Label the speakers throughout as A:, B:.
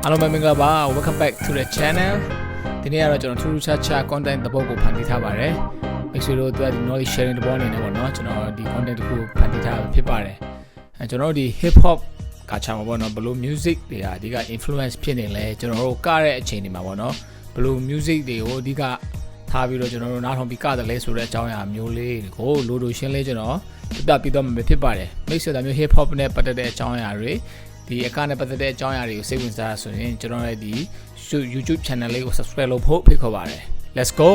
A: Hello မင်္ဂလာပါ welcome back to the channel ဒီနေ့ကတော့ကျွန်တော်ထူးထူးခြားခြား content တစ်ပုဒ်ကိုဖန်တီးထားပါတယ်မိတ်ဆွေတို့တို့ဒီ knowledge sharing တစ်ပုဒ်အနေနဲ့ပေါ့နော်ကျွန်တော်ဒီ content တစ်ခုဖန်တီးထားဖြစ်ပါတယ်ကျွန်တော်ဒီ hip hop ကချာမှာပေါ့နော်ဘလို့ music တွေဟာအဓိက influence ဖြစ်နေလဲကျွန်တော်တို့ကတဲ့အချိန်တွေမှာပေါ့နော်ဘလို့ music တွေကိုအဓိကထားပြီးတော့ကျွန်တော်တို့နားထောင်ပြီးကတယ်လဲဆိုတဲ့အကြောင်းအရာမျိုးလေးကိုလိုလိုရှင်းလေးကျွန်တော်ပြပြပြီးတော့မှာဖြစ်ပါတယ်မိတ်ဆွေတို့မျိုး hip hop နဲ့ပတ်သက်တဲ့အကြောင်းအရာတွေဒီအခါနဲ့ပတ်သက်တဲ့အကြောင်းအရာတွေကိုစိတ်ဝင်စားဆိုရင်ကျွန်တော်ရဲ့ဒီ YouTube channel လေးကို subscribe လုပ်ဖို့ဖိတ်ခေါ်ပါတယ် Let's go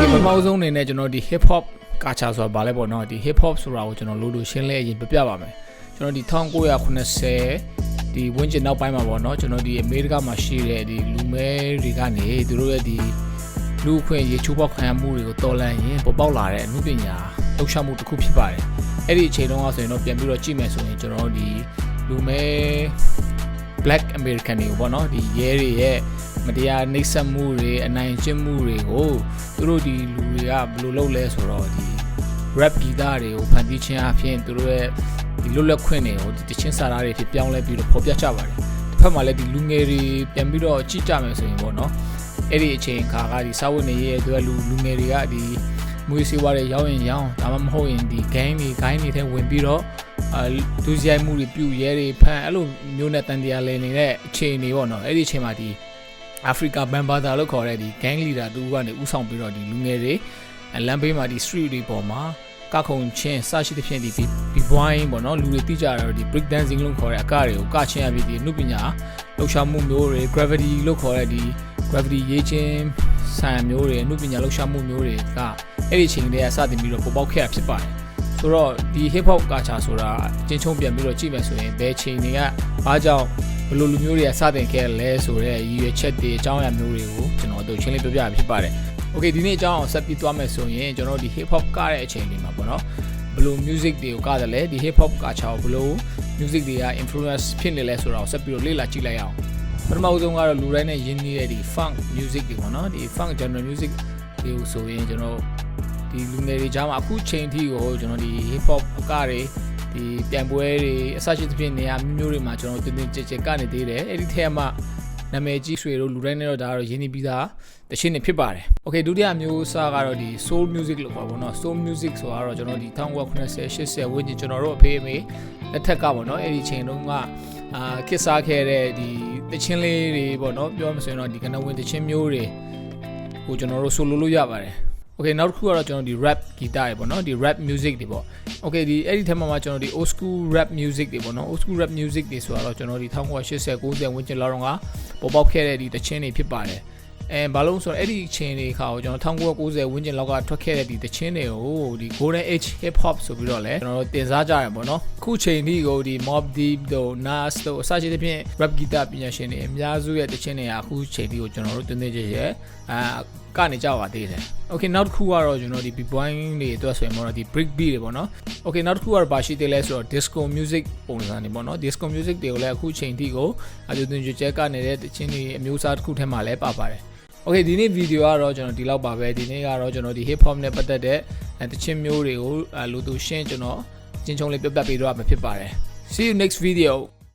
A: ဒီပမောက်ဆုံးအနေနဲ့ကျွန်တော်ဒီ hip hop ကာချာဆိုတာဗာလဲပေါ့နော်ဒီ hip hop ဆိုတာကိုကျွန်တော်လိုလိုရှင်းလဲအရင်ပြပါမယ်ကျွန်တော်ဒီ1980ဒီဝင်းကျင်နောက်ပိုင်းမှာပေါ့နော်ကျွန်တော်ဒီအမေရိကမှာရှိတဲ့ဒီလူမဲတွေကနေသူတို့ရဲ့ဒီလူအခွင့်ရေချိုးပေါက်ခံရမှုတွေကိုတော်လှန်ရင်ပေါ်ပေါက်လာတဲ့အမှုပညာလှုပ်ရှားမှုတစ်ခုဖြစ်ပါတယ်အဲ့ဒီအချိန်တုန်းကဆိုရင်တော့ပြန်ပြီးတော့ကြည့်မယ်ဆိုရင်ကျွန်တော်ဒီလူမဲ Black American တွေပေါ့နော်ဒီရဲတွေရဲ့မတရားနှိပ်စက်မှုတွေအနိုင်ကျင့်မှုတွေကိုသူတို့ဒီလူတွေကဘယ်လိုလုပ်လဲဆိုတော့ဒီ rap ဂီတတွေကိုဖန်တီးခြင်းအပြင်သူတို့ရဲ့ဒီလွတ်လပ်ခွင့်တွေကိုတချင်းစာသားတွေဖြစ်ပြောင်းလဲပြီးတော့ဖော်ပြကြပါတယ်တစ်ဖက်မှာလည်းဒီလူငယ်တွေပြန်ပြီးတော့ကြည့်ကြမယ်ဆိုရင်ပေါ့နော်အဲ့ဒီအချိန်ခါကဒီစာဝတ်နေရေးအတွက်လူငယ်တွေကဒီမွေးစေးဝါးတွေရောင်းရင်ရောင်းဒါမှမဟုတ်ရင်ဒီ gang တွေ gain တွေထဲဝင်ပြီးတော့ဒုစရိုက်မှုတွေပြုရဲတွေဖန်အဲ့လိုမျိုးနဲ့တန်တရားလည်နေတဲ့အခြေအနေပေါ့နော်အဲ့ဒီအချိန်မှာဒီAfrica Bambata လို့ခေါ်တဲ့ဒီ gang leader တူကနေဥဆောင်ပြီးတော့ဒီလူငယ်တွေလမ်းဘေးမှာဒီ street တွေပေါ်မှာကခုန်ချင်းစရှိသဖြင့်ဒီ b-boy ပေါ့နော်လူတွေသိကြတော့ဒီ break dancing လို့ခေါ်တဲ့အကတွေကိုကချင်းရပြီးဒီအမှုပညာလှုပ်ရှားမှုမျိုးတွေ gravity လို့ခေါ်တဲ့ဒီ gravity ရေးချင်းဆန်မျိုးတွေအမှုပညာလှုပ်ရှားမှုမျိုးတွေကအဲ့ဒီအချိန်တည်းကစတင်ပြီးတော့ပေါ်ပေါက်ခဲ့တာဖြစ်ပါတယ်ဆိုတော့ဒီ hip hop ကချာဆိုတာကျင်းချုံပြန်ပြီးတော့ကြည့်မယ်ဆိုရင်ဘယ်ချိန်တွေကဘာကြောင့်ဘယ်လိုလူမျိုးတွေကစတင်ခဲ့လဲဆိုတဲ့ရည်ရွယ်ချက်တွေအကြောင်းအရာမျိုးတွေကိုကျွန်တော်တို့ရှင်းလင်းပြပြဖြစ်ပါတယ်။ Okay ဒီနေ့အကြောင်းအောင်ဆက်ပြီးသွားမယ်ဆိုရင်ကျွန်တော်ဒီ hip hop ကတဲ့အချိန်တွေမှာပေါ့နော်ဘယ်လို music တွေကိုကတယ်လဲဒီ hip hop ကချာကိုဘယ်လို music တွေက influence ဖြစ်နေလဲဆိုတာကိုဆက်ပြီးတော့လေ့လာကြည့်လိုက်အောင်ပထမဆုံးကတော့လူတိုင်းနဲ့ရင်းနှီးတဲ့ဒီ funk music တွေပေါ့နော်ဒီ funk genre music တွေကိုဆိုရင်ကျွန်တော်ဒီလူငယ်တွေကြားမှာအခုချိန်ထိကိုကျွန်တော်ဒီ hip hop အကတွေဒီပြန်ပွဲတွေအစရှိသဖြင့်နေရာမျိုးတွေမှာကျွန်တော်တင်းတင်းကြပ်ကြပ်ကနေသေးတယ်အဲ့ဒီထဲမှာနာမည်ကြီးဆွေတို့လူတိုင်းနဲ့တော့ဒါကတော့ရင်းနှီးပြီးသားတခြင်းတွေဖြစ်ပါတယ်။ Okay ဒုတိယမျိုးအစားကတော့ဒီ soul music လို့ခေါ်ပါတော့ soul music ဆိုတာတော့ကျွန်တော်ဒီ1980 80ဝန်းကျင်ကျွန်တော်တို့အဖေအမေလက်ထက်ကပေါ့နော်အဲ့ဒီချိန်တုန်းကခစ်စားခဲ့တဲ့ဒီတခြင်းလေးတွေပေါ့နော်ပြောမှဆိုရင်တော့ဒီကနဝင်တခြင်းမျိုးတွေကိုကျွန်တော်တို့ဆိုလိုလို့ရပါတယ်။ Okay နောက်တစ်ခုကတော့ကျွန်တော်ဒီ rap ဂီတတွေပေါ့နော်ဒီ rap music တွေပေါ့ Okay ဒီအဲ့ဒီထဲမှာကျွန်တော်ဒီ old school rap music တွေပေါ့နော် old school rap music တွေဆိုတော့ကျွန်တော်ဒီ1980 90ဝန်းကျင်လောက်တော့ကပေါ်ပေါက်ခဲ့တဲ့ဒီတခြင်းတွေဖြစ်ပါတယ်ဘာလို့ဆိုတော့အဲ့ဒီအချိန်တွေခါကိုကျွန်တော်1990ဝန်းကျင်လောက်ကထွက်ခဲ့တဲ့ဒီတခြင်းတွေကိုဒီ golden age hip hop ဆိုပြီးတော့လဲကျွန်တော်တို့တင်စားကြရတယ်ပေါ့နော်အခုချိန်ထိကိုဒီ Mobb Deep တို့ Nas တို့အစရှိသဖြင့် rap ဂီတပညာရှင်တွေအများစုရဲ့တခြင်းတွေကအခုချိန်ထိကိုကျွန်တော်တို့တင်ကြရဲ့ကနေကြပါသေးတယ် Okay နောက်တစ်ခုကတော့ကျွန်တော်ဒီ b-boy တွေအတွက်ဆိုရင်ပေါ့နော်ဒီ break beat တွေပေါ့နော် Okay နောက်တစ်ခုကတော့ဘာရှိသေးလဲဆိုတော့ disco music ပုံစံတွေပေါ့နော် disco music တွေကိုလည်းအခုချိန်ထိကိုအတူတူကြဲကနေတဲ့တခြင်းတွေအမျိုးအစားတစ်ခုထဲမှာလည်းပါပါတယ် Okay ဒီနေ့ဗီဒီယိုကတော့ကျွန်တော်ဒီလောက်ပါပဲဒီနေ့ကတော့ကျွန်တော်ဒီ hip hop နဲ့ပတ်သက်တဲ့တခြင်းမျိုးတွေကိုလူသူရှင်းကျွန်တော်ကျင်းချုံလေးပြပြပေးတော့မှာဖြစ်ပါတယ် See you next video